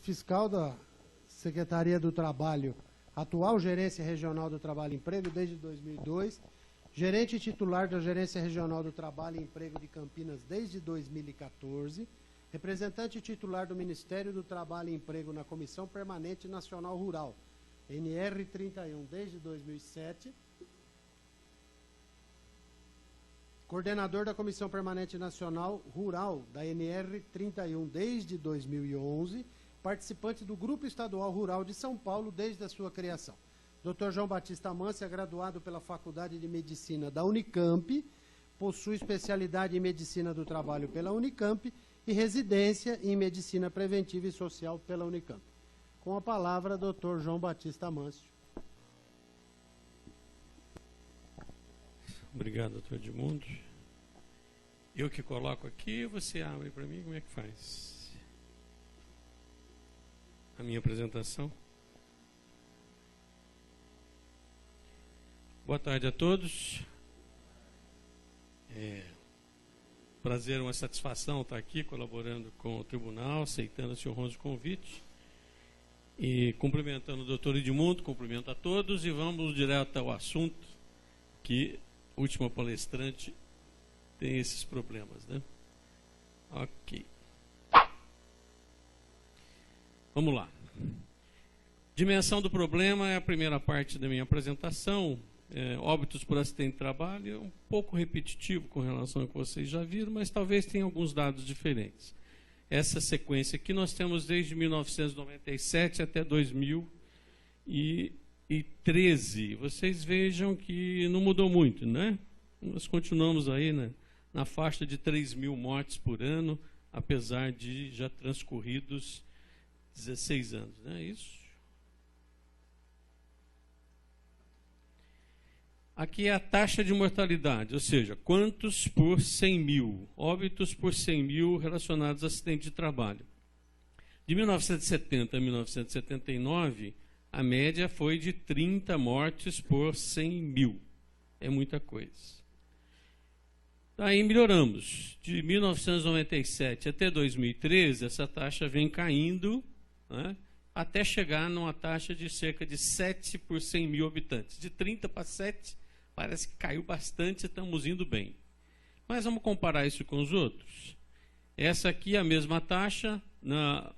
Fiscal da Secretaria do Trabalho, atual Gerência Regional do Trabalho e Emprego desde 2002, gerente titular da Gerência Regional do Trabalho e Emprego de Campinas desde 2014, representante titular do Ministério do Trabalho e Emprego na Comissão Permanente Nacional Rural, NR 31, desde 2007, coordenador da Comissão Permanente Nacional Rural, da NR 31, desde 2011, participante do Grupo Estadual Rural de São Paulo desde a sua criação. Dr. João Batista Amância é graduado pela Faculdade de Medicina da Unicamp, possui especialidade em Medicina do Trabalho pela Unicamp e residência em Medicina Preventiva e Social pela Unicamp. Com a palavra, Dr. João Batista Amância. Obrigado, doutor Edmundo. Eu que coloco aqui, você abre para mim, como é que faz? A minha apresentação. Boa tarde a todos. Prazer, uma satisfação estar aqui colaborando com o tribunal, aceitando esse honroso convite. E cumprimentando o doutor Edmundo, cumprimento a todos e vamos direto ao assunto, que o último palestrante tem esses problemas, né? Ok. Vamos lá. Dimensão do problema é a primeira parte da minha apresentação. Óbitos por acidente de trabalho é um pouco repetitivo com relação ao que vocês já viram, mas talvez tenha alguns dados diferentes. Essa sequência aqui nós temos desde 1997 até 2013. Vocês vejam que não mudou muito, né? Nós continuamos aí na faixa de 3.000 mortes por ano, apesar de já transcorridos 16 anos, não é isso? Aqui é a taxa de mortalidade, ou seja, quantos por 100 mil, óbitos por 100 mil relacionados a acidente de trabalho. De 1970 a 1979, a média foi de 30 mortes por 100 mil. É muita coisa. Daí melhoramos. De 1997 até 2013, essa taxa vem caindo, né, até chegar numa taxa de cerca de 7 por 100 mil habitantes. De 30 para 7, parece que caiu bastante, estamos indo bem. Mas vamos comparar isso com os outros. Essa aqui é a mesma taxa na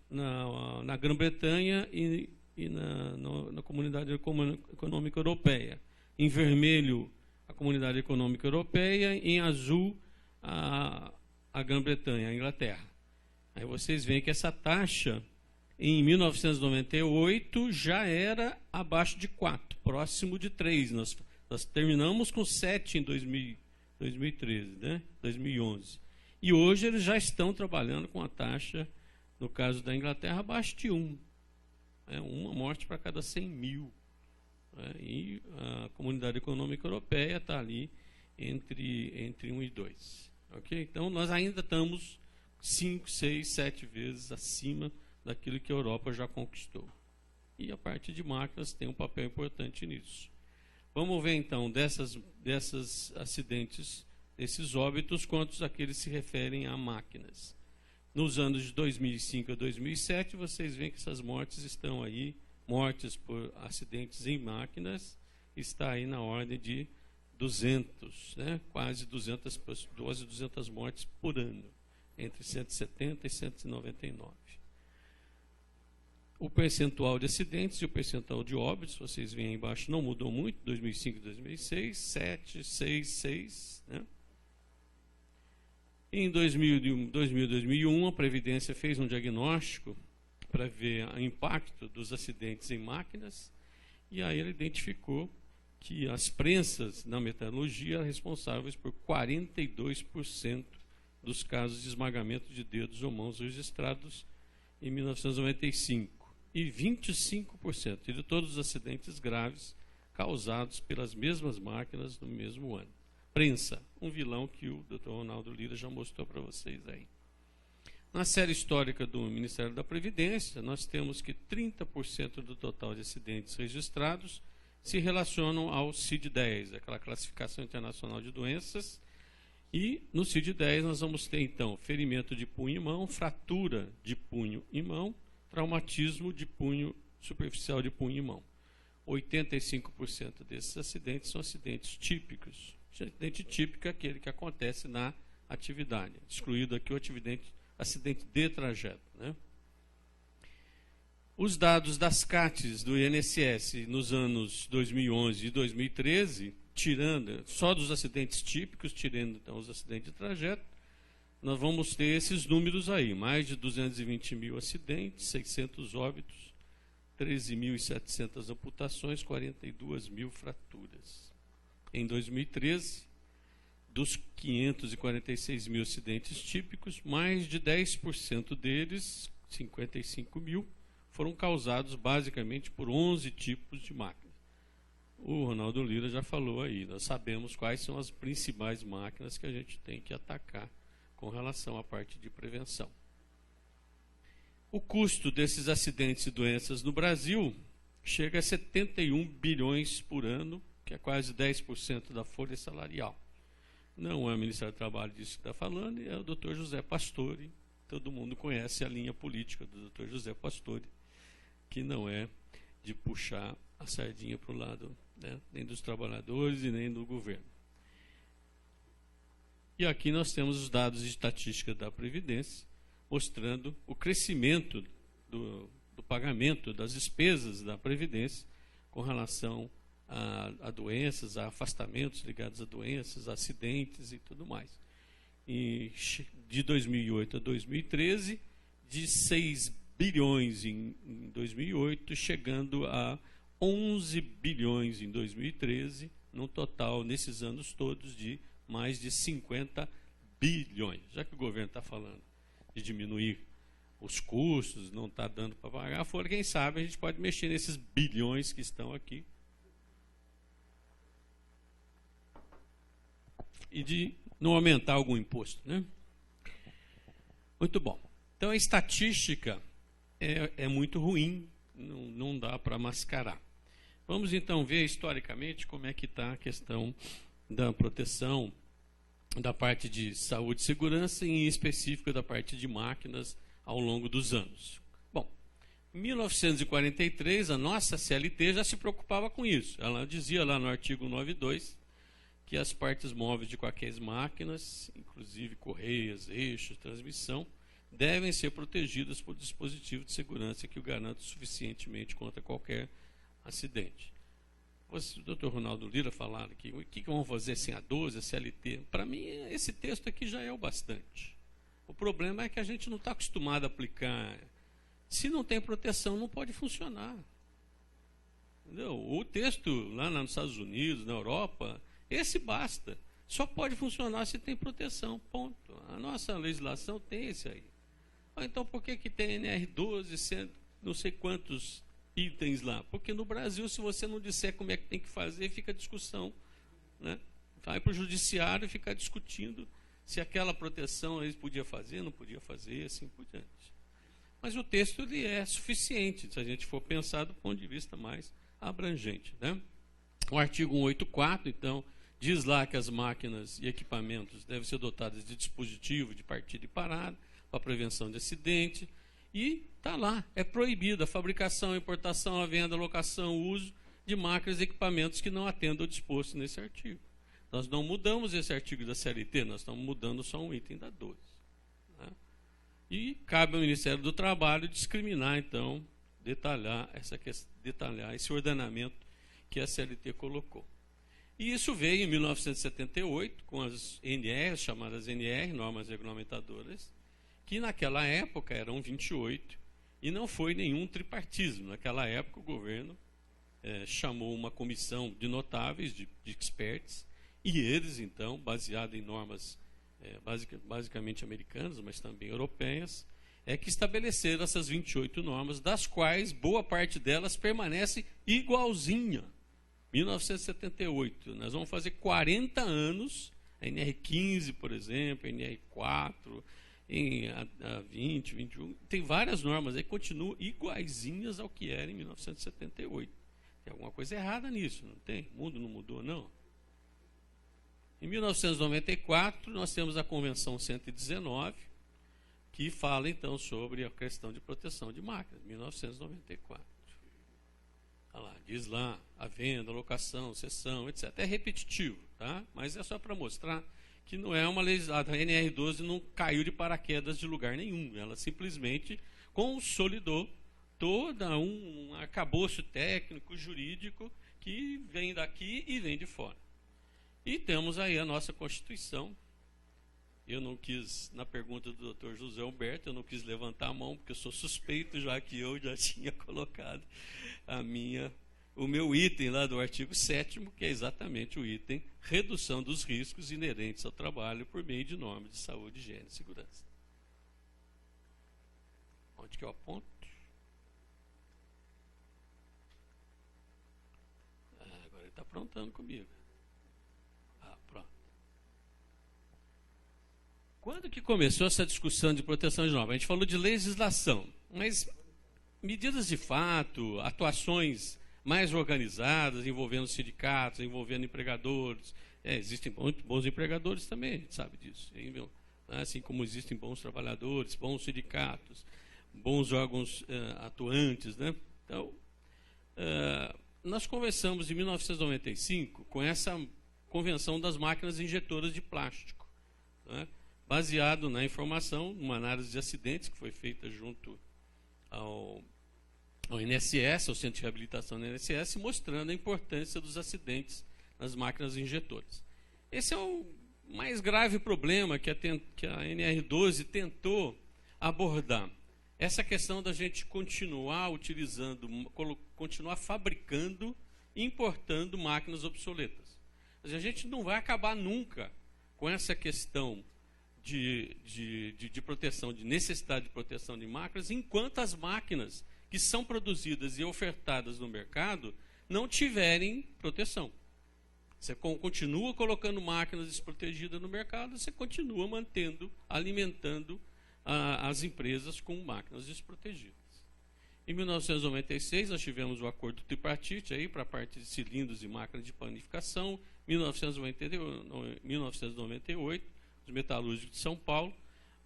Grã-Bretanha e na Comunidade Econômica Europeia. Em vermelho, a Comunidade Econômica Europeia, em azul, a Grã-Bretanha, a Inglaterra. Aí vocês veem que essa taxa, em 1998, já era abaixo de 4, próximo de 3. Nós terminamos com 7 em 2013, né? 2011. E hoje eles já estão trabalhando com a taxa, no caso da Inglaterra, abaixo de 1. Uma morte para cada 100 mil. E a Comunidade Econômica Europeia está ali entre 1 e 2. Okay? Então, nós ainda estamos 5, 6, 7 vezes acima daquilo que a Europa já conquistou. E a parte de máquinas tem um papel importante nisso. Vamos ver, então, desses acidentes, desses óbitos, quantos aqueles se referem a máquinas. Nos anos de 2005 a 2007, vocês veem que essas mortes estão aí, mortes por acidentes em máquinas, está aí na ordem de 200, né? Quase 200 mortes por ano, entre 170 e 199. O percentual de acidentes e o percentual de óbitos, vocês veem aí embaixo, não mudou muito, 2005 e 2006, 7, 6, 6, né? Em 2001, a Previdência fez um diagnóstico para ver o impacto dos acidentes em máquinas, e aí ele identificou que as prensas na metalurgia eram responsáveis por 42% dos casos de esmagamento de dedos ou mãos registrados em 1995, e 25% de todos os acidentes graves causados pelas mesmas máquinas no mesmo ano. Prensa, um vilão que o Dr. Ronaldo Lira já mostrou para vocês aí. Na série histórica do Ministério da Previdência, nós temos que 30% do total de acidentes registrados se relacionam ao CID-10, aquela classificação internacional de doenças, e no CID-10 nós vamos ter, então, ferimento de punho e mão, fratura de punho e mão, traumatismo de punho superficial de punho e mão. 85% desses acidentes são acidentes típicos. Acidente típico é aquele que acontece na atividade, excluído aqui o acidente de trajeto, né? Os dados das CATs do INSS nos anos 2011 e 2013, tirando só dos acidentes típicos, tirando então os acidentes de trajeto, nós vamos ter esses números aí, mais de 220 mil acidentes, 600 óbitos, 13.700 amputações, 42 mil fraturas. Em 2013, dos 546 mil acidentes típicos, mais de 10% deles, 55 mil, foram causados basicamente por 11 tipos de máquinas. O Ronaldo Lira já falou aí, nós sabemos quais são as principais máquinas que a gente tem que atacar com relação à parte de prevenção. O custo desses acidentes e doenças no Brasil chega a 71 bilhões por ano, que é quase 10% da folha salarial. Não é o Ministério do Trabalho disso que está falando, é o Dr. José Pastore. Todo mundo conhece a linha política do Dr. José Pastore, que não é de puxar a sardinha para o lado, né, nem dos trabalhadores e nem do governo. E aqui nós temos os dados de estatística da Previdência, mostrando o crescimento do pagamento das despesas da Previdência com relação a doenças, a afastamentos ligados a doenças, a acidentes e tudo mais. E de 2008 a 2013, de 6 bilhões em 2008, chegando a 11 bilhões em 2013, num total, nesses anos todos, de mais de 50 bilhões. Já que o governo está falando de diminuir os custos, não está dando para pagar, fora quem sabe a gente pode mexer nesses bilhões que estão aqui e de não aumentar algum imposto, né? Muito bom. Então a estatística é muito ruim, não dá para mascarar. Vamos então ver historicamente como é que está a questão da proteção da parte de saúde e segurança, e em específico da parte de máquinas ao longo dos anos. Bom, em 1943 a nossa CLT já se preocupava com isso. Ela dizia lá no artigo 9.2 que as partes móveis de qualquer máquinas, inclusive correias, eixos, transmissão, devem ser protegidas por dispositivo de segurança que o garanta suficientemente contra qualquer acidente. O Dr. Ronaldo Lira falaram aqui, o que vão fazer sem a 12, a CLT? Para mim, esse texto aqui já é o bastante. O problema é que a gente não está acostumado a aplicar. Se não tem proteção, não pode funcionar. Entendeu? O texto lá nos Estados Unidos, na Europa, esse basta. Só pode funcionar se tem proteção, ponto. A nossa legislação tem esse aí. Então, por que tem NR12, não sei quantos itens lá? Porque no Brasil, se você não disser como é que tem que fazer, fica discussão, né? Vai para o judiciário e fica discutindo se aquela proteção eles podiam fazer, não podia fazer, assim por diante. Mas o texto ele é suficiente, se a gente for pensar do ponto de vista mais abrangente, né? O artigo 184, então, diz lá que as máquinas e equipamentos devem ser dotadas de dispositivo de partida e parada para prevenção de acidente, e está lá, é proibida a fabricação, a importação, a venda, a locação, o uso de máquinas e equipamentos que não atendam ao disposto nesse artigo. Nós não mudamos esse artigo da CLT, nós estamos mudando só um item da 12. Né? E cabe ao Ministério do Trabalho discriminar, então, detalhar esse ordenamento que a CLT colocou. E isso veio em 1978, com as NR, chamadas NR, normas regulamentadoras, que naquela época eram 28, e não foi nenhum tripartismo. Naquela época o governo chamou uma comissão de notáveis, de experts, e eles, então, baseado em normas basicamente americanas, mas também europeias, que estabeleceram essas 28 normas, das quais boa parte delas permanece igualzinha. 1978, nós vamos fazer 40 anos, a NR15, por exemplo, a NR4, a 20, 21, tem várias normas aí que continuam iguaizinhas ao que era em 1978. Tem alguma coisa errada nisso, não tem? O mundo não mudou, não? Em 1994, nós temos a Convenção 119, que fala, então, sobre a questão de proteção de máquinas, 1994. Olha lá, diz lá, a venda, a locação, cessão, etc. É repetitivo, tá? Mas é só para mostrar que não é uma legislação. A NR12 não caiu de paraquedas de lugar nenhum. Ela simplesmente consolidou toda um arcabouço técnico, jurídico, que vem daqui e vem de fora. E temos aí a nossa Constituição. Eu não quis, na pergunta do Dr. José Humberto, eu não quis levantar a mão, porque eu sou suspeito, já que eu já tinha colocado o meu item lá do artigo 7º, que é exatamente o item redução dos riscos inerentes ao trabalho por meio de normas de saúde, higiene e segurança. Onde que eu aponto? Agora ele está aprontando comigo. Pronto. Quando que começou essa discussão de proteção de normas? A gente falou de legislação, mas medidas de fato, atuações mais organizadas, envolvendo sindicatos, envolvendo empregadores. Existem bons empregadores também, a gente sabe disso. Assim como existem bons trabalhadores, bons sindicatos, bons órgãos atuantes, né? Então, nós conversamos em 1995 com essa Convenção das Máquinas Injetoras de Plástico, né? Baseado na informação, numa análise de acidentes que foi feita junto ao INSS, ao Centro de Reabilitação do INSS, mostrando a importância dos acidentes nas máquinas injetoras. Esse é o mais grave problema que a NR12 tentou abordar. Essa questão da gente continuar utilizando, continuar fabricando e importando máquinas obsoletas. Mas a gente não vai acabar nunca com essa questão de proteção, de necessidade de proteção de máquinas, enquanto as máquinas que são produzidas e ofertadas no mercado não tiverem proteção. Você continua colocando máquinas desprotegidas no mercado, você continua mantendo, alimentando as empresas com máquinas desprotegidas. Em 1996, nós tivemos o acordo tripartite aí para a parte de cilindros e máquinas de panificação. 1998, os metalúrgicos de São Paulo,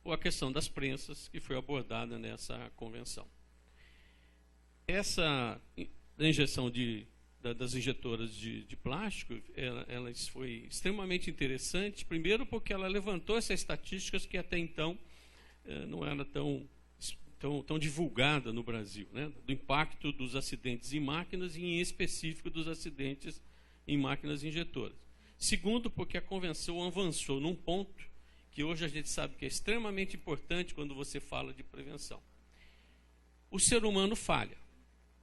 ou a questão das prensas, que foi abordada nessa convenção. Essa injeção das injetoras de plástico, ela foi extremamente interessante, primeiro porque ela levantou essas estatísticas que até então não era tão divulgada no Brasil, né? Do impacto dos acidentes em máquinas e, em específico, dos acidentes em máquinas injetoras. Segundo, porque a convenção avançou num ponto que hoje a gente sabe que é extremamente importante quando você fala de prevenção. O ser humano falha.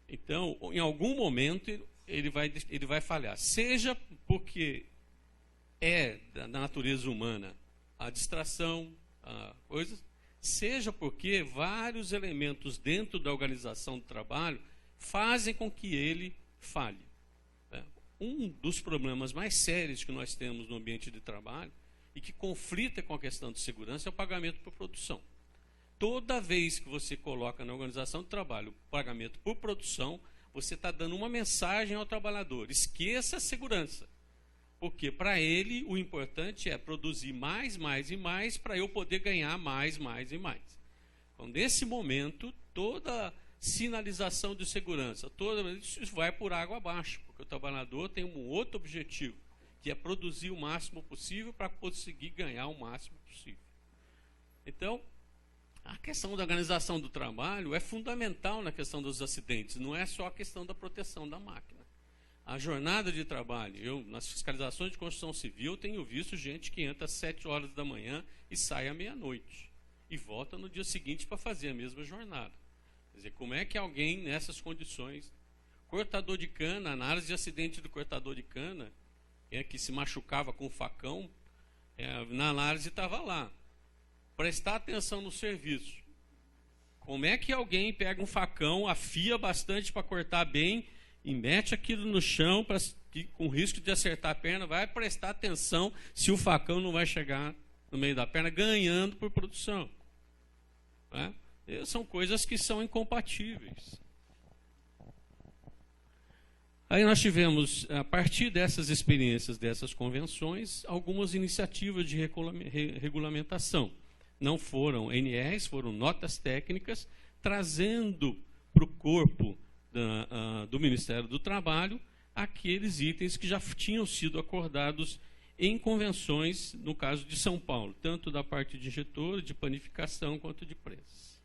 Então, em algum momento, ele vai falhar. Seja porque é da natureza humana a distração, coisas, seja porque vários elementos dentro da organização do trabalho fazem com que ele falhe. Um dos problemas mais sérios que nós temos no ambiente de trabalho e que conflita com a questão de segurança é o pagamento por produção. Toda vez que você coloca na organização do trabalho o pagamento por produção, você está dando uma mensagem ao trabalhador: esqueça a segurança. Porque para ele o importante é produzir mais, mais e mais para eu poder ganhar mais, mais e mais. Então, nesse momento, toda sinalização de segurança, isso vai por água abaixo, porque o trabalhador tem um outro objetivo, que é produzir o máximo possível para conseguir ganhar o máximo possível. Então, a questão da organização do trabalho é fundamental na questão dos acidentes, não é só a questão da proteção da máquina. A jornada de trabalho, nas fiscalizações de construção civil, tenho visto gente que entra às 7 horas da manhã e sai à meia-noite, e volta no dia seguinte para fazer a mesma jornada. Quer dizer, como é que alguém nessas condições, cortador de cana, análise de acidente do cortador de cana, que se machucava com facão, na análise estava lá. Prestar atenção no serviço. Como é que alguém pega um facão, afia bastante para cortar bem e mete aquilo no chão com risco de acertar a perna, vai prestar atenção se o facão não vai chegar no meio da perna, ganhando por produção. Né? São coisas que são incompatíveis. Aí nós tivemos, a partir dessas experiências, dessas convenções, algumas iniciativas de regulamentação. não foram NRs, foram notas técnicas, trazendo para o corpo do Ministério do Trabalho aqueles itens que já tinham sido acordados em convenções, no caso de São Paulo, tanto da parte de injetor, de panificação, quanto de prensas.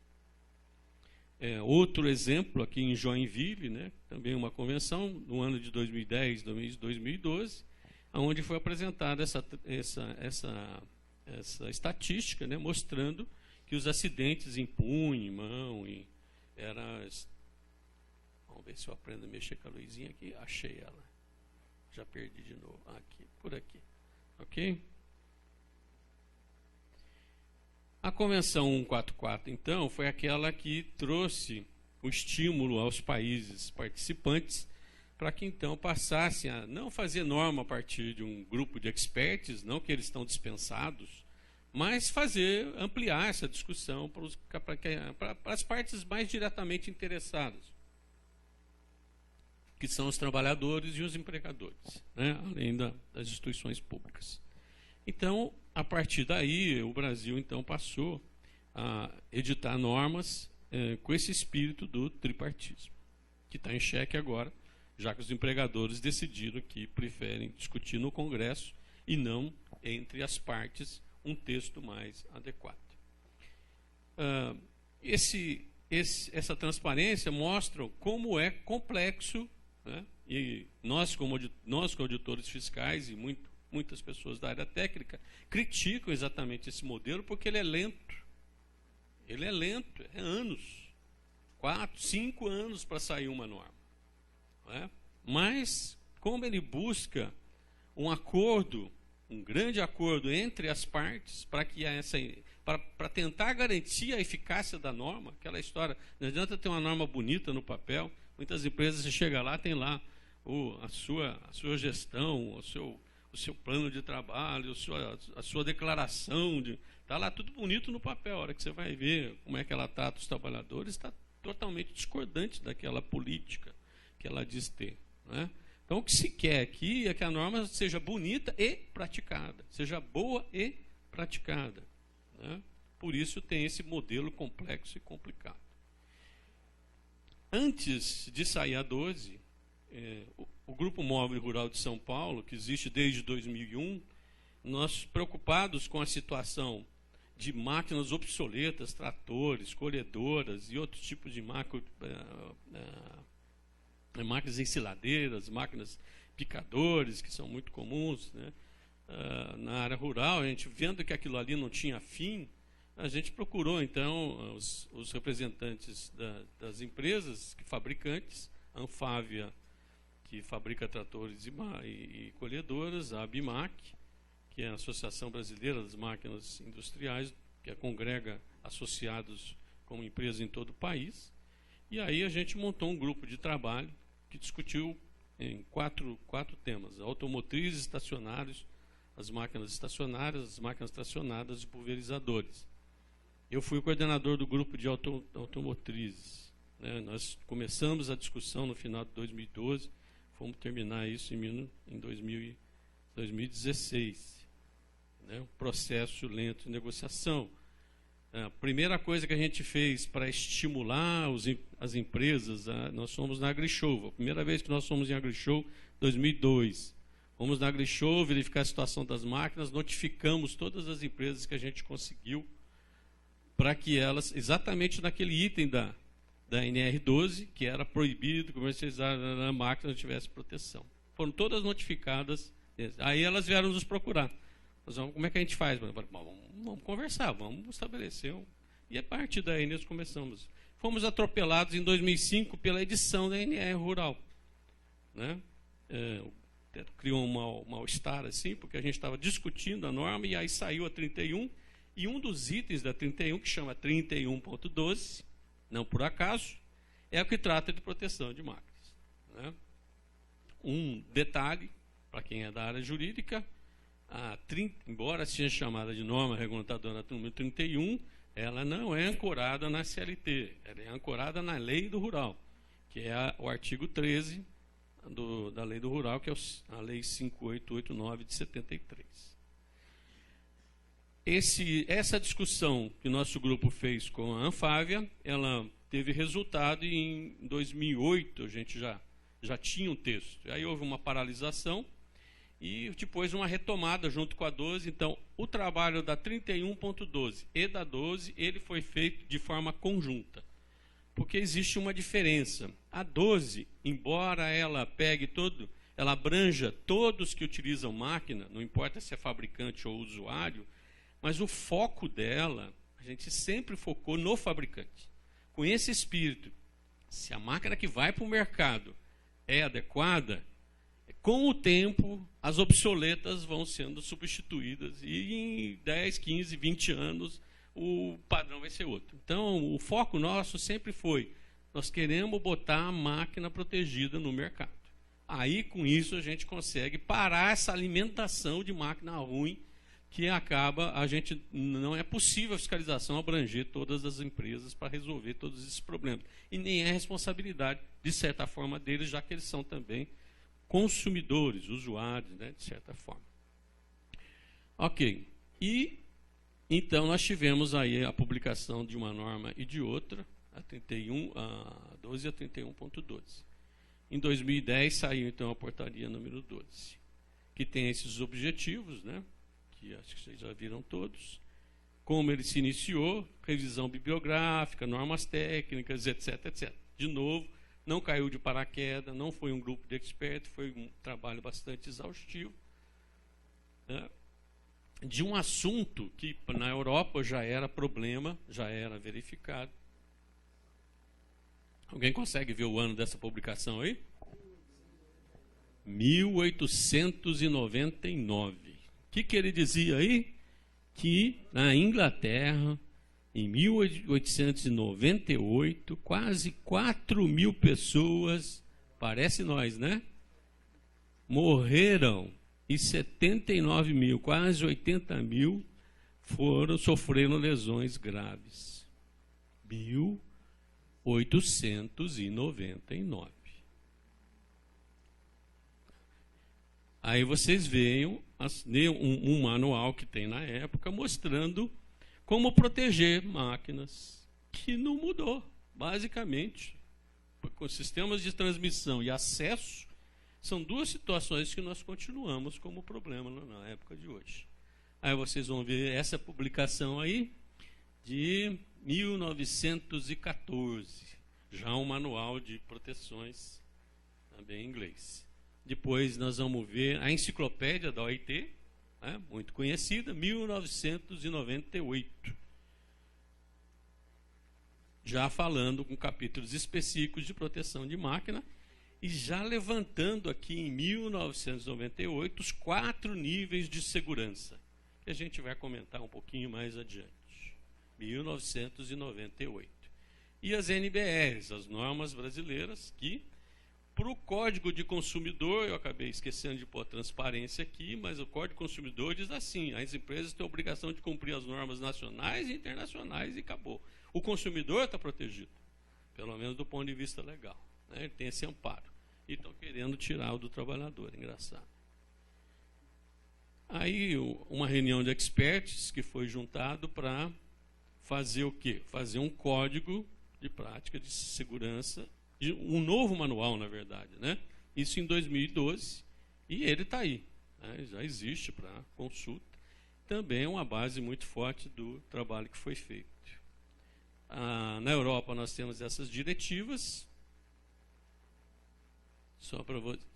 Outro exemplo aqui em Joinville, né, também uma convenção, no ano de 2010, 2012, onde foi apresentada essa estatística, né, mostrando que os acidentes em punho, em mão, vamos ver se eu aprendo a mexer com a luzinha aqui. Achei ela. Já perdi de novo. Aqui, por aqui. Ok? A Convenção 144, então, foi aquela que trouxe o estímulo aos países participantes para que, então, passassem a não fazer norma a partir de um grupo de experts, não que eles estão dispensados, mas ampliar essa discussão para as partes mais diretamente interessadas, que são os trabalhadores e os empregadores, né, além das instituições públicas. Então, a partir daí, o Brasil então passou a editar normas com esse espírito do tripartismo, que está em xeque agora, já que os empregadores decidiram que preferem discutir no Congresso e não entre as partes um texto mais adequado. Essa transparência mostra como é complexo, né? E nós, como auditores fiscais e muitas pessoas da área técnica, criticam exatamente esse modelo porque ele é lento. Ele é lento, é anos. 4, 5 anos para sair uma norma. Não é? Mas, como ele busca um acordo, um grande acordo entre as partes, para tentar garantir a eficácia da norma, aquela história, não adianta ter uma norma bonita no papel, muitas empresas, você chega lá, tem lá a sua gestão, o seu plano de trabalho, a sua declaração, está lá tudo bonito no papel. A hora que você vai ver como é que ela trata os trabalhadores, está totalmente discordante daquela política que ela diz ter. Né? Então, o que se quer aqui é que a norma seja bonita e praticada, seja boa e praticada. Né? Por isso tem esse modelo complexo e complicado. Antes de sair a 12, o Grupo Móvel Rural de São Paulo, que existe desde 2001, nós preocupados com a situação de máquinas obsoletas, tratores, colhedoras e outros tipos de máquinas ensiladeiras, máquinas picadores, que são muito comuns, né? Na área rural, a gente vendo que aquilo ali não tinha fim, a gente procurou, então, os representantes das empresas, fabricantes, a Anfávia, que fabrica tratores e colhedoras, a ABIMAC, que é a Associação Brasileira das Máquinas Industriais, que congrega associados como empresa em todo o país. E aí a gente montou um grupo de trabalho que discutiu em quatro temas: automotrizes, estacionários, as máquinas estacionárias, as máquinas tracionadas e pulverizadores. Eu fui o coordenador do grupo de automotrizes. Né? Nós começamos a discussão no final de 2012, fomos terminar isso em 2016. Né? Um processo lento de negociação. A primeira coisa que a gente fez para estimular as empresas, nós fomos na AgriShow. A primeira vez que nós fomos em AgriShow, 2002. Fomos na AgriShow, verificar a situação das máquinas, notificamos todas as empresas que a gente conseguiu para que elas, exatamente naquele item da NR12, que era proibido comercializar na máquina, não tivesse proteção. Foram todas notificadas. Aí elas vieram nos procurar. Como é que a gente faz? Vamos conversar, vamos estabelecer. E a partir daí nós começamos. Fomos atropelados em 2005 pela edição da NR Rural. Né? Criou um mal-estar assim, porque a gente estava discutindo a norma e aí saiu a 31. E um dos itens da 31, que chama 31.12, não por acaso, é o que trata de proteção de máquinas. Né? Um detalhe, para quem é da área jurídica, embora seja chamada de norma regulamentadora número 31, ela não é ancorada na CLT, ela é ancorada na Lei do Rural, que é o artigo 13 da Lei do Rural, que é a Lei 5889 de 73. Essa discussão que nosso grupo fez com a Anfávia, ela teve resultado e em 2008 a gente já tinha um texto. Aí houve uma paralisação e depois uma retomada junto com a 12. Então, o trabalho da 31.12 e da 12, ele foi feito de forma conjunta. Porque existe uma diferença. A 12, embora ela ela abranja todos que utilizam máquina, não importa se é fabricante ou usuário, mas o foco dela, a gente sempre focou no fabricante. Com esse espírito, se a máquina que vai para o mercado é adequada, com o tempo, as obsoletas vão sendo substituídas e em 10, 15, 20 anos o padrão vai ser outro. Então, o foco nosso sempre foi, nós queremos botar a máquina protegida no mercado. Aí, com isso, a gente consegue parar essa alimentação de máquina ruim que não é possível a fiscalização abranger todas as empresas para resolver todos esses problemas. E nem é responsabilidade, de certa forma, deles, já que eles são também consumidores, usuários, né, de certa forma. Ok. E, então, nós tivemos aí a publicação de uma norma e de outra, a 12 e a 31.12. Em 2010, saiu, então, a portaria número 12, que tem esses objetivos, né? Que acho que vocês já viram todos, como ele se iniciou, revisão bibliográfica, normas técnicas, etc, etc. De novo, não caiu de paraquedas, não foi um grupo de expertos, foi um trabalho bastante exaustivo, né, de um assunto que na Europa já era problema, já era verificado. Alguém consegue ver o ano dessa publicação aí? 1899. O que ele dizia aí? Que na Inglaterra, em 1898, quase 4.000 pessoas, parece nós, né? Morreram e 79.000, quase 80.000, sofreram lesões graves. 1899. Aí vocês veem um manual que tem na época mostrando como proteger máquinas, que não mudou, basicamente. Com sistemas de transmissão e acesso, são duas situações que nós continuamos como problema na época de hoje. Aí vocês vão ver essa publicação aí de 1914, já um manual de proteções, também em inglês. Depois nós vamos ver a enciclopédia da OIT, né, muito conhecida, 1998. Já falando com capítulos específicos de proteção de máquina e já levantando aqui em 1998 os 4 níveis de segurança, que a gente vai comentar um pouquinho mais adiante. 1998. E as NBRs, as normas brasileiras, que para o Código de Consumidor, eu acabei esquecendo de pôr transparência aqui, mas o Código de Consumidor diz assim, as empresas têm a obrigação de cumprir as normas nacionais e internacionais e acabou. O consumidor está protegido, pelo menos do ponto de vista legal, né? Ele tem esse amparo. E estão querendo tirar o do trabalhador, engraçado. Aí, uma reunião de experts que foi juntado para fazer o quê? Fazer um código de prática de segurança, um novo manual, na verdade, né? Isso em 2012, e ele está aí, né? Já existe para consulta. Também é uma base muito forte do trabalho que foi feito. Na Europa nós temos essas diretivas.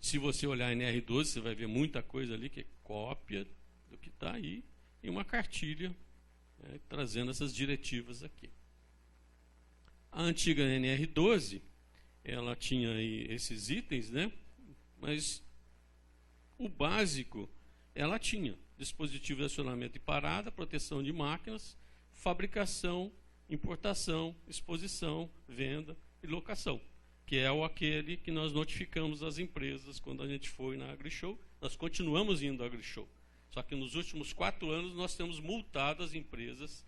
Se você olhar em NR12, você vai ver muita coisa ali que é cópia do que está aí, e uma cartilha, né, trazendo essas diretivas aqui. A antiga NR12, ela tinha aí esses itens, né? Mas o básico ela tinha dispositivo de acionamento e parada, proteção de máquinas, fabricação, importação, exposição, venda e locação, que é aquele que nós notificamos as empresas quando a gente foi na AgriShow. Nós continuamos indo à AgriShow, só que nos últimos 4 anos nós temos multado as empresas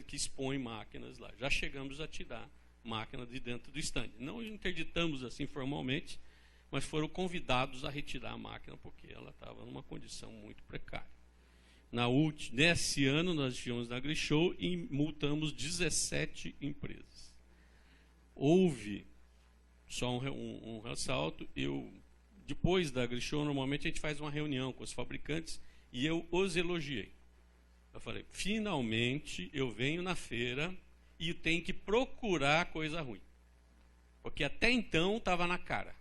que expõem máquinas lá. Já chegamos a tirar máquina de dentro do stand. Não interditamos assim formalmente, mas foram convidados a retirar a máquina porque ela estava numa condição muito precária. Nesse ano nós estivemos na AgriShow e multamos 17 empresas. Houve, só um ressalto, depois da AgriShow, normalmente a gente faz uma reunião com os fabricantes e eu os elogiei. Eu falei, finalmente eu venho na feira e tenho que procurar coisa ruim. Porque até então estava na cara.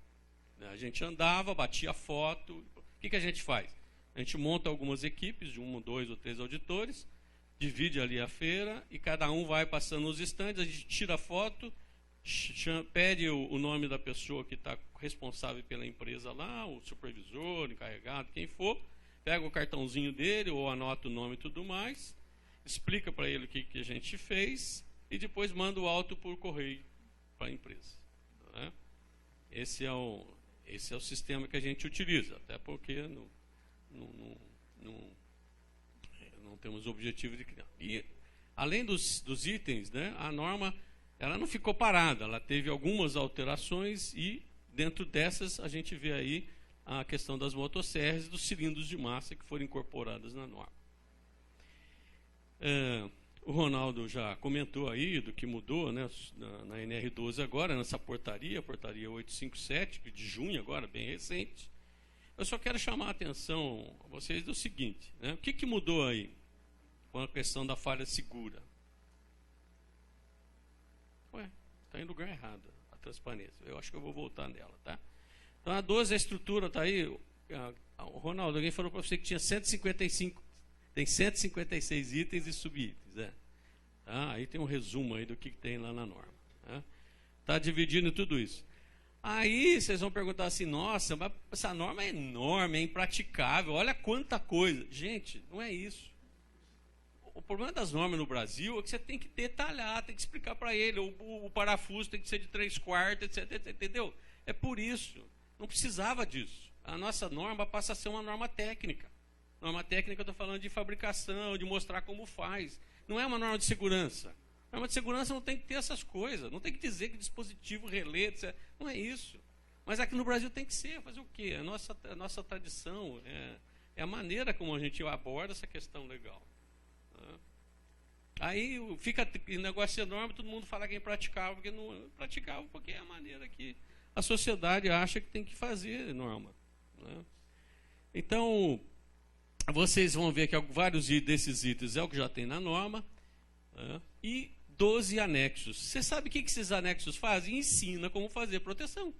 A gente andava, batia foto. O que a gente faz? A gente monta algumas equipes de 1, 2 ou 3 auditores, divide ali a feira e cada um vai passando nos estandes, a gente tira foto, pede o nome da pessoa que está responsável pela empresa lá, o supervisor, o encarregado, quem for, pega o cartãozinho dele ou anota o nome e tudo mais, explica para ele o que a gente fez e depois manda o auto por correio para a empresa. Né? Esse é o sistema que a gente utiliza, até porque não temos o objetivo de criar. E, além dos itens, né, a norma ela não ficou parada, ela teve algumas alterações e, dentro dessas, a gente vê aí a questão das motosserras e dos cilindros de massa que foram incorporadas na norma. O Ronaldo já comentou aí do que mudou, né, na NR12 agora, nessa portaria, a portaria 857, de junho agora, bem recente. Eu só quero chamar a atenção a vocês do seguinte, né, o que mudou aí com a questão da falha segura? Ué, está em lugar errado a transparência. Eu acho que eu vou voltar nela, tá? Então a 12, a estrutura está aí. Ronaldo, alguém falou para você que tinha 155, tem 156 itens e subitens, né? Tá? Aí tem um resumo aí do que tem lá na norma. Está dividindo tudo isso. Aí vocês vão perguntar assim, nossa, mas essa norma é enorme, é impraticável, olha quanta coisa. Gente, não é isso. O problema das normas no Brasil é que você tem que detalhar, tem que explicar para ele, o parafuso tem que ser de 3/4, etc, entendeu? É por isso, não precisava disso. A nossa norma passa a ser uma norma técnica. Norma técnica, eu estou falando de fabricação, de mostrar como faz. Não é uma norma de segurança. Norma de segurança não tem que ter essas coisas, não tem que dizer que dispositivo, relé, etc. Não é isso. Mas aqui no Brasil tem que ser. Fazer o quê? A nossa tradição é a maneira como a gente aborda essa questão legal. Aí fica negócio enorme, todo mundo fala que é impraticável, porque não é praticável, porque é a maneira que a sociedade acha que tem que fazer norma. Né? Então, vocês vão ver que vários desses itens é o que já tem na norma, né? E 12 anexos. Você sabe o que esses anexos fazem? Ensina como fazer proteção.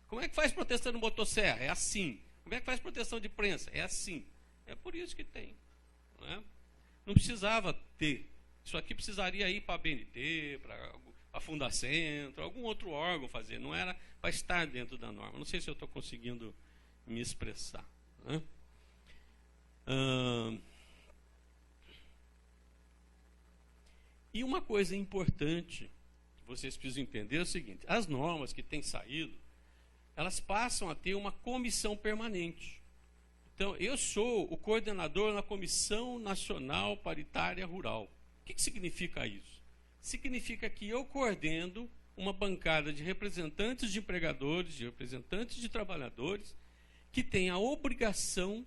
Como é que faz proteção no motosserra? É assim. Como é que faz proteção de prensa? É assim. É por isso que tem. Né? Não precisava ter. Isso aqui precisaria ir para a BNT, para a Fundacentro, algum outro órgão fazer. Não era para estar dentro da norma. Não sei se eu estou conseguindo me expressar. Né? E uma coisa importante que vocês precisam entender é o seguinte: as normas que têm saído, elas passam a ter uma comissão permanente. Então, eu sou o coordenador na Comissão Nacional Paritária Rural. O que significa isso? Significa que eu coordeno uma bancada de representantes de empregadores, de representantes de trabalhadores, que tem a obrigação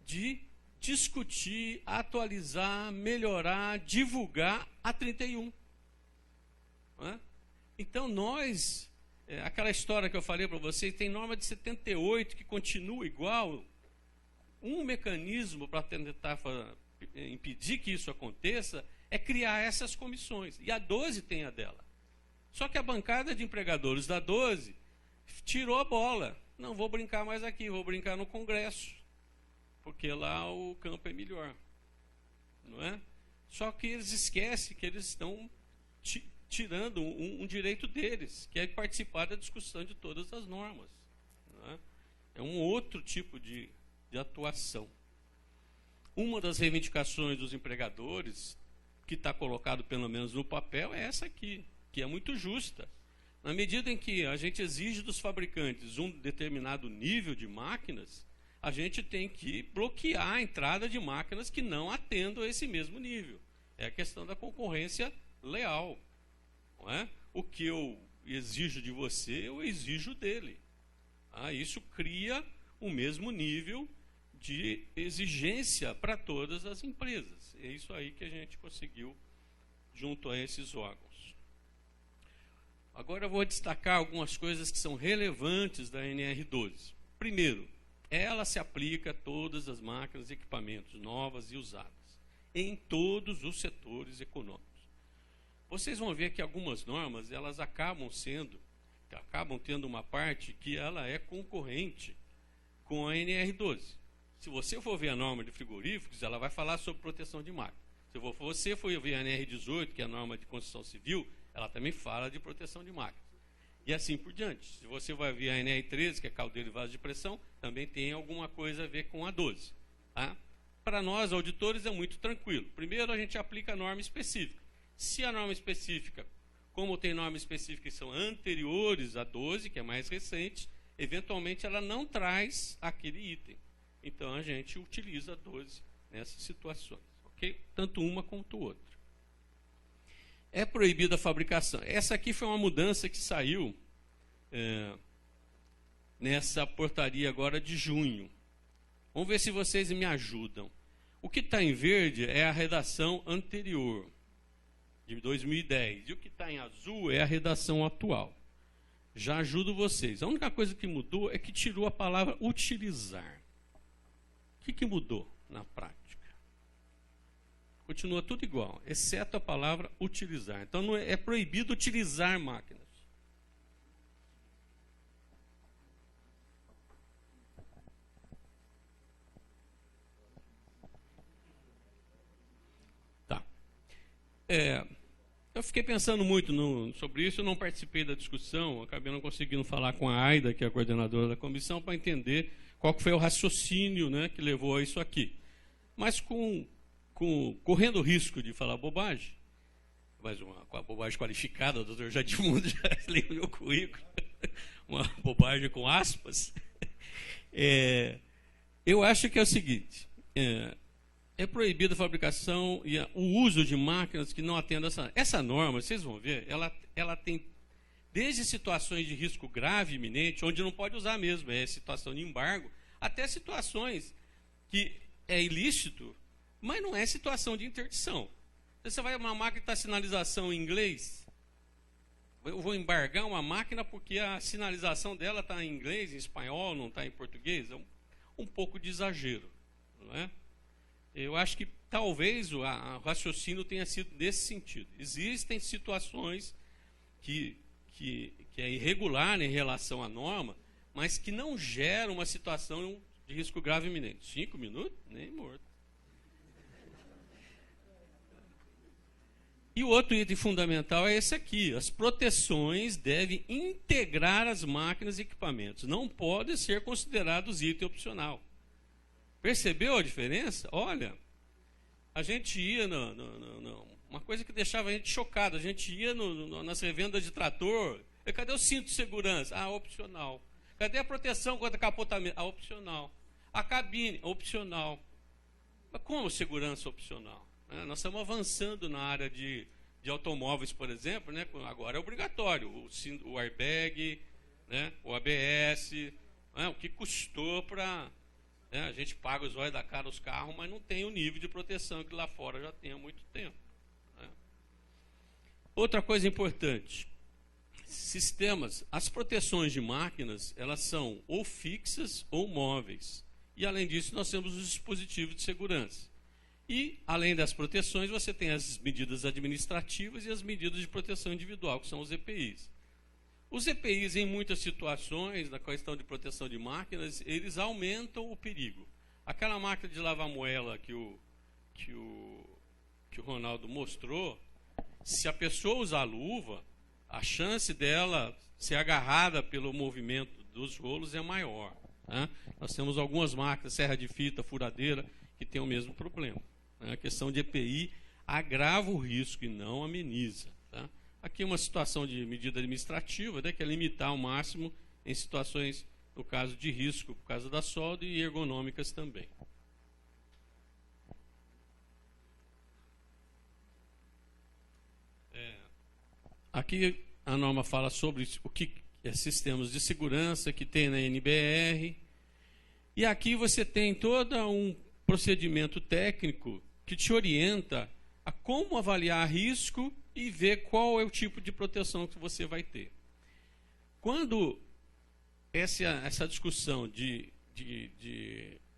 de discutir, atualizar, melhorar, divulgar a 31. Não é? Então, nós, aquela história que eu falei para vocês, tem norma de 78 que continua igual. Um mecanismo para tentar impedir que isso aconteça é criar essas comissões. E a 12 tem a dela. Só que a bancada de empregadores da 12 tirou a bola. Não vou brincar mais aqui, vou brincar no Congresso. Porque lá o campo é melhor. Não é? Só que eles esquecem que eles estão tirando um direito deles, que é participar da discussão de todas as normas. Não é? É um outro tipo de atuação. Uma das reivindicações dos empregadores, que está colocado pelo menos no papel, é essa aqui, que é muito justa. Na medida em que a gente exige dos fabricantes um determinado nível de máquinas, a gente tem que bloquear a entrada de máquinas que não atendam a esse mesmo nível. É a questão da concorrência leal. Não é? O que eu exijo de você, eu exijo dele. Isso cria o mesmo nível de exigência para todas as empresas. É isso aí que a gente conseguiu junto a esses órgãos. Agora eu vou destacar algumas coisas que são relevantes da NR12. Primeiro, ela se aplica a todas as máquinas e equipamentos novas e usadas, em todos os setores econômicos. Vocês vão ver que algumas normas, elas acabam tendo uma parte que ela é concorrente com a NR12. Se você for ver a norma de frigoríficos, ela vai falar sobre proteção de máquina. Se você for ver a NR18, que é a norma de construção civil, ela também fala de proteção de máquinas. E assim por diante. Se você vai ver a NR13, que é caldeira e vaso de pressão, também tem alguma coisa a ver com a 12. Tá? Para nós, auditores, é muito tranquilo. Primeiro, a gente aplica a norma específica. Se a norma específica, como tem normas específicas que são anteriores à 12, que é mais recente, eventualmente ela não traz aquele item. Então, a gente utiliza a 12 nessas situações. Okay? Tanto uma quanto outra. É proibida a fabricação. Essa aqui foi uma mudança que saiu nessa portaria agora de junho. Vamos ver se vocês me ajudam. O que está em verde é a redação anterior, de 2010. E o que está em azul é a redação atual. Já ajudo vocês. A única coisa que mudou é que tirou a palavra utilizar. O que mudou na prática? Continua tudo igual, exceto a palavra utilizar. Então, não é proibido utilizar máquinas. Tá. Eu fiquei pensando muito sobre isso, eu não participei da discussão, acabei não conseguindo falar com a Aida, que é a coordenadora da comissão, para entender qual foi o raciocínio, né, que levou a isso aqui. Mas correndo o risco de falar bobagem, mas uma bobagem qualificada, o doutor Jadimundo já leu o meu currículo, uma bobagem com aspas, eu acho que é o seguinte, é proibida a fabricação e o uso de máquinas que não atendam essa norma, vocês vão ver, ela tem desde situações de risco grave iminente, onde não pode usar mesmo, é situação de embargo, até situações que é ilícito, mas não é situação de interdição. Você vai uma máquina que está sinalização em inglês, eu vou embargar uma máquina porque a sinalização dela está em inglês, em espanhol, não está em português. É um pouco de exagero, não é? Eu acho que talvez o raciocínio tenha sido nesse sentido. Existem situações que é irregular em relação à norma, mas que não geram uma situação de risco grave iminente. 5 minutos? Nem morto. E o outro item fundamental é esse aqui. As proteções devem integrar as máquinas e equipamentos. Não podem ser considerados item opcional. Percebeu a diferença? Olha, a gente ia uma coisa que deixava a gente chocado. A gente ia nas revendas de trator. E cadê o cinto de segurança? Ah, opcional. Cadê a proteção contra capotamento? Ah, opcional. A cabine? Opcional. Mas como segurança opcional? Nós estamos avançando na área de automóveis, por exemplo, né? Agora é obrigatório o airbag, né? O ABS, né? O que custou para... Né? A gente paga os olhos da cara dos carros, mas não tem o nível de proteção que lá fora já tem há muito tempo. Né? Outra coisa importante, as proteções de máquinas, elas são ou fixas ou móveis. E além disso, nós temos os dispositivos de segurança. E, além das proteções, você tem as medidas administrativas e as medidas de proteção individual, que são os EPIs. Os EPIs, em muitas situações, na questão de proteção de máquinas, eles aumentam o perigo. Aquela máquina de lavar moela que o Ronaldo mostrou, se a pessoa usar luva, a chance dela ser agarrada pelo movimento dos rolos é maior. Né? Nós temos algumas máquinas, serra de fita, furadeira, que têm o mesmo problema. A questão de EPI agrava o risco e não ameniza. Tá? Aqui uma situação de medida administrativa, né, que é limitar ao máximo em situações, no caso de risco, por causa da solda e ergonômicas também. Aqui a norma fala sobre o que é sistemas de segurança que tem na NBR. E aqui você tem todo um procedimento técnico que te orienta a como avaliar risco e ver qual é o tipo de proteção que você vai ter. Quando essa discussão de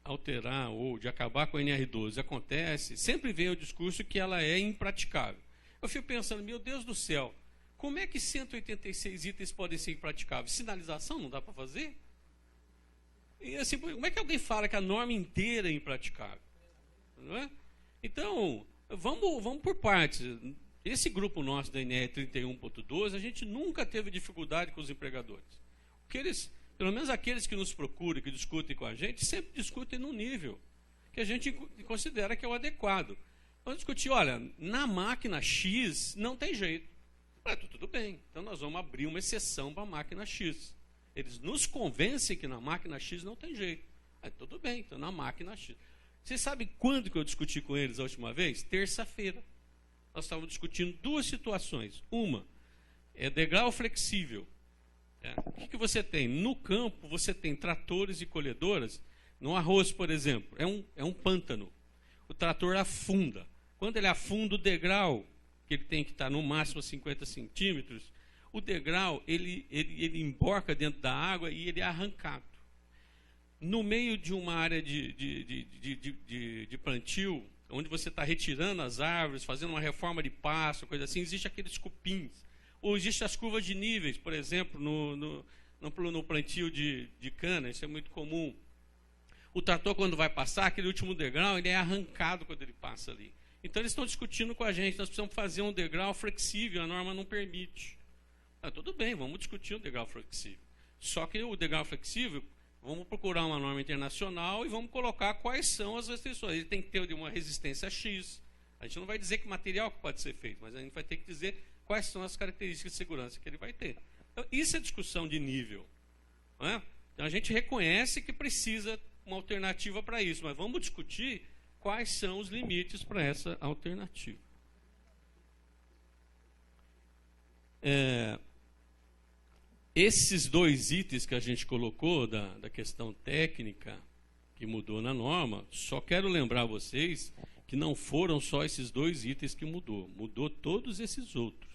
alterar ou de acabar com a NR12 acontece, sempre vem o discurso que ela é impraticável. Eu fico pensando, meu Deus do céu, como é que 186 itens podem ser impraticáveis? Sinalização não dá para fazer? E assim, como é que alguém fala que a norma inteira é impraticável? Não é? Então, vamos por partes. Esse grupo nosso da NR 31.12, a gente nunca teve dificuldade com os empregadores. Porque eles, pelo menos aqueles que nos procuram, que discutem com a gente, sempre discutem num nível que a gente considera que é o adequado. Vamos discutir, olha, na máquina X não tem jeito. Tudo bem, então nós vamos abrir uma exceção para a máquina X. Eles nos convencem que na máquina X não tem jeito. Tudo bem, então na máquina X. Vocês sabem quando que eu discuti com eles a última vez? Terça-feira. Nós estávamos discutindo duas situações. Uma é degrau flexível. O que você tem? No campo, você tem tratores e colhedoras. No arroz, por exemplo, é um pântano. O trator afunda. Quando ele afunda o degrau, que ele tem que estar no máximo a 50 centímetros, o degrau, ele emborca dentro da água e ele é arrancado. No meio de uma área de plantio, onde você está retirando as árvores, fazendo uma reforma de pasto, coisa assim, existe aqueles cupins. Ou existem as curvas de níveis, por exemplo, no plantio de cana, isso é muito comum. O trator, quando vai passar, aquele último degrau, ele é arrancado quando ele passa ali. Então, eles estão discutindo com a gente, nós precisamos fazer um degrau flexível, a norma não permite. Tudo bem, vamos discutir um degrau flexível. Só que o degrau flexível, vamos procurar uma norma internacional e vamos colocar quais são as restrições. Ele tem que ter uma resistência X. A gente não vai dizer que material que pode ser feito, mas a gente vai ter que dizer quais são as características de segurança que ele vai ter. Então, isso é discussão de nível. Não é? Então, a gente reconhece que precisa uma alternativa para isso, mas vamos discutir quais são os limites para essa alternativa. Esses dois itens que a gente colocou da questão técnica que mudou na norma, só quero lembrar a vocês que não foram só esses dois itens que mudou todos esses outros.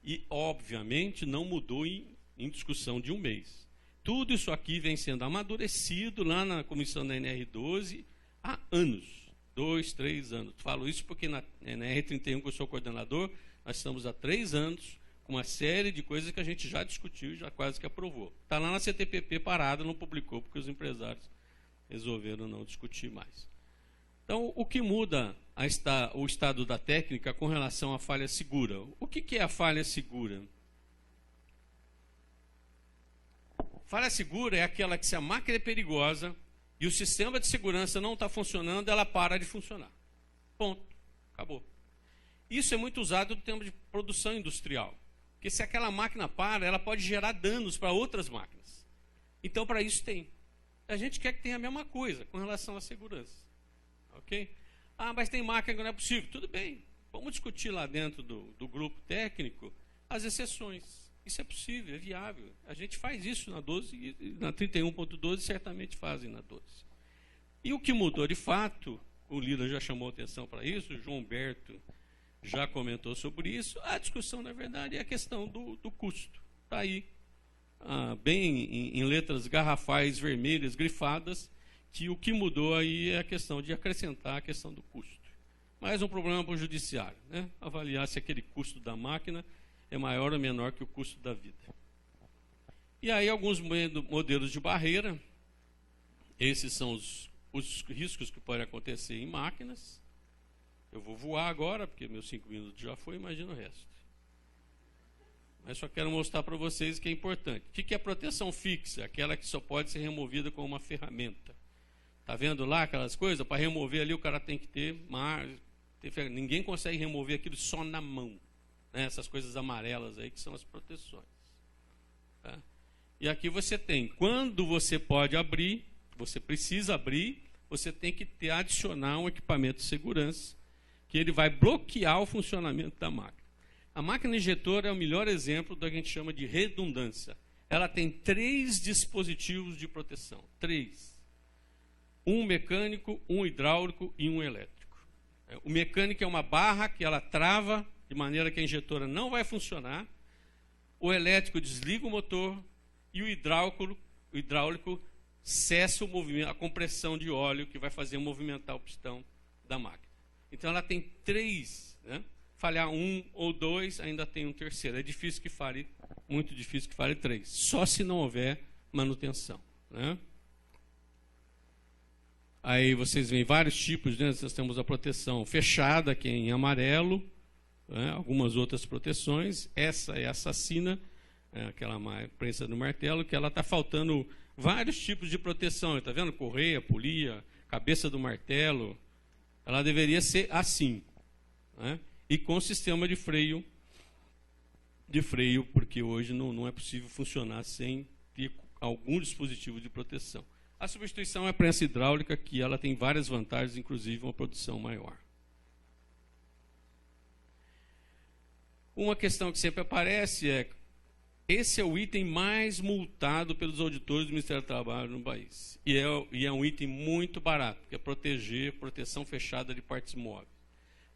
E, obviamente, não mudou em discussão de um mês. Tudo isso aqui vem sendo amadurecido lá na comissão da NR12 há anos, 2, 3 anos. Falo isso porque na NR31, que eu sou coordenador, nós estamos há 3 anos com uma série de coisas que a gente já discutiu e já quase que aprovou. Está lá na CTPP parada, não publicou, porque os empresários resolveram não discutir mais. Então, o que muda o estado da técnica com relação à falha segura? O que é a falha segura? Falha segura é aquela que, se a máquina é perigosa e o sistema de segurança não está funcionando, ela para de funcionar. Ponto. Acabou. Isso é muito usado no termo de produção industrial. Porque se aquela máquina para, ela pode gerar danos para outras máquinas. Então, para isso tem. A gente quer que tenha a mesma coisa com relação à segurança. Ok? Mas tem máquina que não é possível. Tudo bem. Vamos discutir lá dentro do grupo técnico as exceções. Isso é possível, é viável. A gente faz isso na 12 e na 31.12 certamente fazem na 12. E o que mudou de fato, o líder já chamou atenção para isso, o João Humberto já comentou sobre isso. A discussão, na verdade, é a questão do custo. Está aí, bem em letras garrafais vermelhas, grifadas, que o que mudou aí é a questão de acrescentar a questão do custo. Mais um problema para o judiciário, né? Avaliar se aquele custo da máquina é maior ou menor que o custo da vida. E aí alguns modelos de barreira. Esses são os riscos que podem acontecer em máquinas. Eu vou voar agora, porque meus 5 minutos já foi, imagina o resto. Mas só quero mostrar para vocês que é importante. O que é proteção fixa? Aquela que só pode ser removida com uma ferramenta. Está vendo lá aquelas coisas? Para remover ali o cara tem que ter ninguém consegue remover aquilo só na mão. Né? Essas coisas amarelas aí que são as proteções. Tá? E aqui você tem, quando você pode abrir, você precisa abrir, você tem que adicionar um equipamento de segurança, que ele vai bloquear o funcionamento da máquina. A máquina injetora é o melhor exemplo do que a gente chama de redundância. Ela tem 3 dispositivos de proteção. 3. um mecânico, um hidráulico e um elétrico. O mecânico é uma barra que ela trava de maneira que a injetora não vai funcionar. O elétrico desliga o motor e o hidráulico cessa o movimento, a compressão de óleo que vai fazer movimentar o pistão da máquina. Então ela tem 3, né? Falhar 1 ou 2, ainda tem um terceiro. É difícil que falhe, muito difícil que falhe 3. Só se não houver manutenção, né? Aí vocês veem vários tipos, né? Nós temos a proteção fechada, que é em amarelo, né? Algumas outras proteções. Essa é a assassina, aquela prensa do martelo, que ela está faltando vários tipos de proteção. Está vendo? Correia, polia, cabeça do martelo. Ela deveria ser assim, né? E com sistema de freio, porque hoje não é possível funcionar sem ter algum dispositivo de proteção. A substituição é a prensa hidráulica, que ela tem várias vantagens, inclusive uma produção maior. Uma questão que sempre aparece é: esse é o item mais multado pelos auditores do Ministério do Trabalho no país. E é um item muito barato, que é proteção fechada de partes móveis.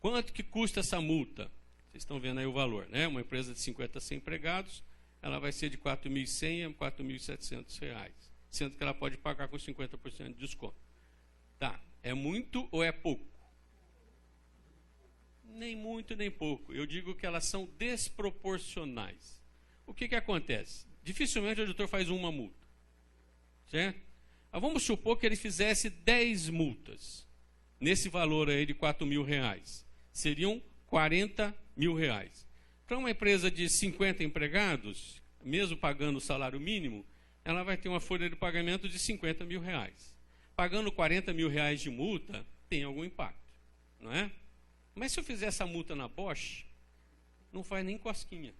Quanto que custa essa multa? Vocês estão vendo aí o valor, né? Uma empresa de 50 a 100 empregados, ela vai ser de R$ 4.100 a R$ 4.700, sendo que ela pode pagar com 50% de desconto. Tá, é muito ou é pouco? Nem muito, nem pouco. Eu digo que elas são desproporcionais. O que acontece? Dificilmente o auditor faz uma multa, certo? Mas vamos supor que ele fizesse 10 multas, nesse valor aí de R$ 4.000. Seriam R$ 40.000. Para uma empresa de 50 empregados, mesmo pagando o salário mínimo, ela vai ter uma folha de pagamento de R$ 50.000. Pagando R$ 40.000 de multa, tem algum impacto, não é? Mas se eu fizer essa multa na Bosch, não faz nem cosquinha,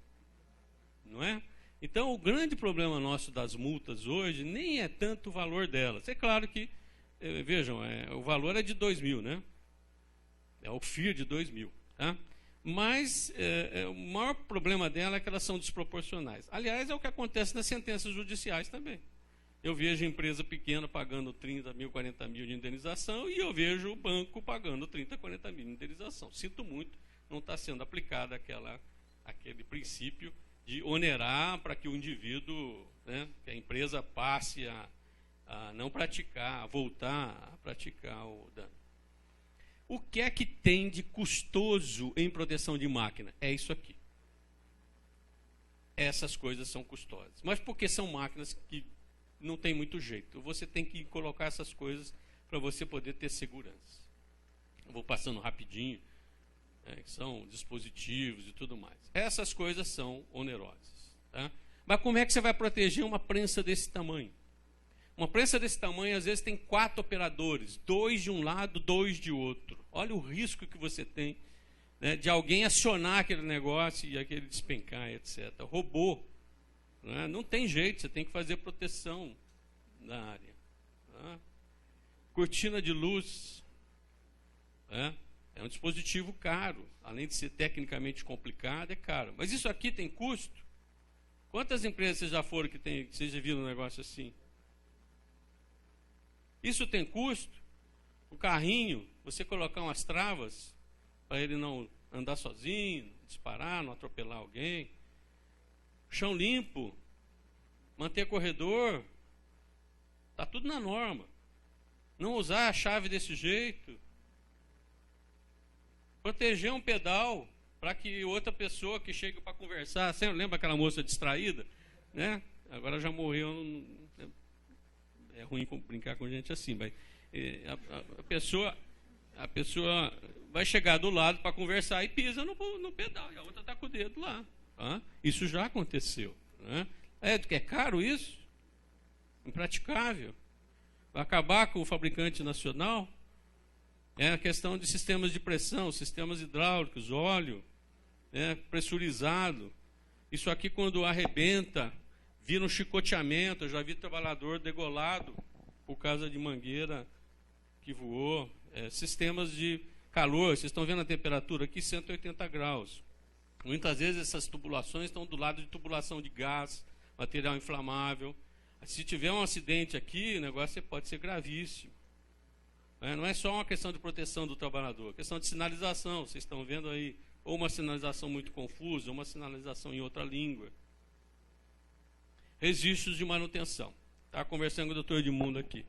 não é? Então, o grande problema nosso das multas hoje nem é tanto o valor delas. É claro que, vejam, o valor é de 2.000, né? É o FIR de 2.000, tá? Mas o maior problema dela é que elas são desproporcionais. Aliás, é o que acontece nas sentenças judiciais também. Eu vejo empresa pequena pagando 30 mil, 40 mil de indenização e eu vejo o banco pagando 30, 40 mil de indenização. Sinto muito, não está sendo aplicado aquele princípio de onerar para que o indivíduo, né, que a empresa passe a não praticar, a voltar a praticar o dano. O que é que tem de custoso em proteção de máquina? É isso aqui. Essas coisas são custosas. Mas porque são máquinas que não tem muito jeito. Você tem que colocar essas coisas para você poder ter segurança. Eu vou passando rapidinho, que são dispositivos e tudo mais. Essas coisas são onerosas, tá? Mas como é que você vai proteger uma prensa desse tamanho? Uma prensa desse tamanho, às vezes, tem 4 operadores, 2 de um lado, 2 de outro. Olha o risco que você tem, né, de alguém acionar aquele negócio e aquele despencar, etc. Robô, né? Não tem jeito, você tem que fazer proteção na área. Tá? Cortina de luz, né? É um dispositivo caro, além de ser tecnicamente complicado, é caro. Mas isso aqui tem custo? Quantas empresas vocês já foram que vocês já viram um negócio assim? Isso tem custo? O carrinho, você colocar umas travas para ele não andar sozinho, disparar, não atropelar alguém. Chão limpo, manter corredor, está tudo na norma. Não usar a chave desse jeito. Proteger um pedal para que outra pessoa que chegue para conversar, você lembra aquela moça distraída, né? Agora já morreu, é ruim brincar com gente assim, mas a pessoa vai chegar do lado para conversar e pisa no pedal, e a outra está com o dedo lá. Tá? Isso já aconteceu. Né? É caro isso? Impraticável. Vai acabar com o fabricante nacional? É a questão de sistemas de pressão, sistemas hidráulicos, óleo, pressurizado. Isso aqui, quando arrebenta, vira um chicoteamento. Eu já vi trabalhador degolado por causa de mangueira que voou. Sistemas de calor, vocês estão vendo a temperatura aqui, 180 graus. Muitas vezes essas tubulações estão do lado de tubulação de gás, material inflamável. Se tiver um acidente aqui, o negócio pode ser gravíssimo. Não é só uma questão de proteção do trabalhador, é questão de sinalização. Vocês estão vendo aí, ou uma sinalização muito confusa, ou uma sinalização em outra língua. Registros de manutenção. Estava conversando com o doutor Edmundo aqui.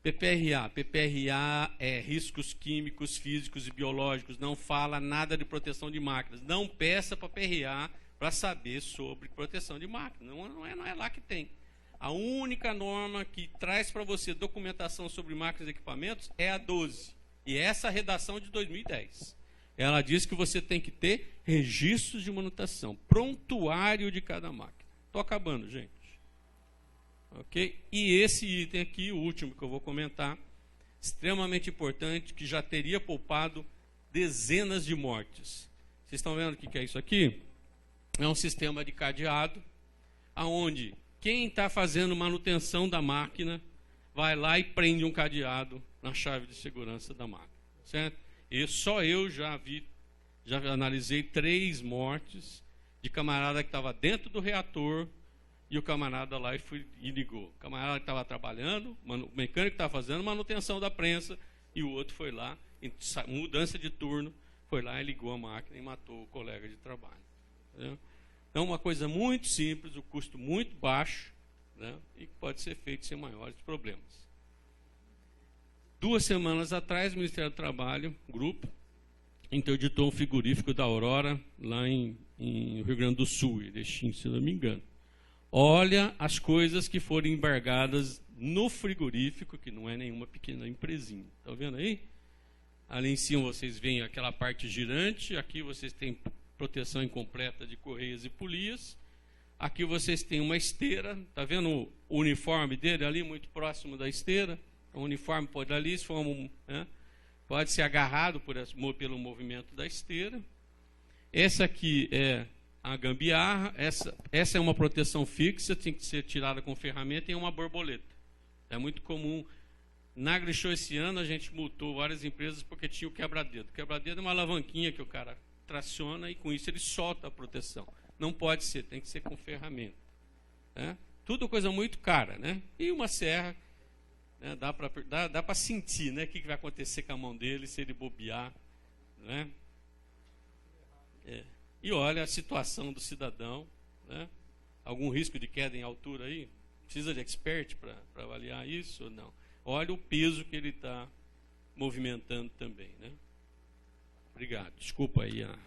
PPRA. PPRA é riscos químicos, físicos e biológicos. Não fala nada de proteção de máquinas. Não peça para PRA para saber sobre proteção de máquinas. Não é lá que tem. A única norma que traz para você documentação sobre máquinas e equipamentos é a 12. E essa redação de 2010. Ela diz que você tem que ter registros de manutenção, prontuário de cada máquina. Estou acabando, gente. Ok? E esse item aqui, o último que eu vou comentar, extremamente importante, que já teria poupado dezenas de mortes. Vocês estão vendo o que é isso aqui? É um sistema de cadeado, onde quem está fazendo manutenção da máquina vai lá e prende um cadeado na chave de segurança da máquina. Certo? E só eu já analisei 3 mortes de camarada que estava dentro do reator e o camarada lá e ligou. O camarada que estava trabalhando, o mecânico estava fazendo manutenção da prensa e o outro foi lá, em mudança de turno, foi lá e ligou a máquina e matou o colega de trabalho. Entendeu? Então, uma coisa muito simples, o custo muito baixo, né, e que pode ser feito sem maiores problemas. 2 semanas atrás, o Ministério do Trabalho, grupo, interditou um frigorífico da Aurora, lá em Rio Grande do Sul, Erechim, se não me engano. Olha as coisas que foram embargadas no frigorífico, que não é nenhuma pequena empresinha. Está vendo aí? Ali em cima vocês veem aquela parte girante, aqui vocês têm proteção incompleta de correias e polias. Aqui vocês têm uma esteira, está vendo o uniforme dele ali, muito próximo da esteira? O uniforme pode ali, pode ser agarrado pelo movimento da esteira. Essa aqui é a gambiarra, essa é uma proteção fixa, tem que ser tirada com ferramenta e uma borboleta. É muito comum. Na AgriShow esse ano a gente multou várias empresas porque tinha o quebra-dedo. O quebra-dedo é uma alavanquinha que o cara traciona e com isso ele solta a proteção. Não pode ser, tem que ser com ferramenta. Tudo coisa muito cara, né? E uma serra, né? Dá para sentir, né? O que vai acontecer com a mão dele se ele bobear, né? E olha a situação do cidadão, né? Algum risco de queda em altura aí? Precisa de expert para avaliar isso ou não? Olha o peso que ele está movimentando também, né? Obrigado. Desculpa aí a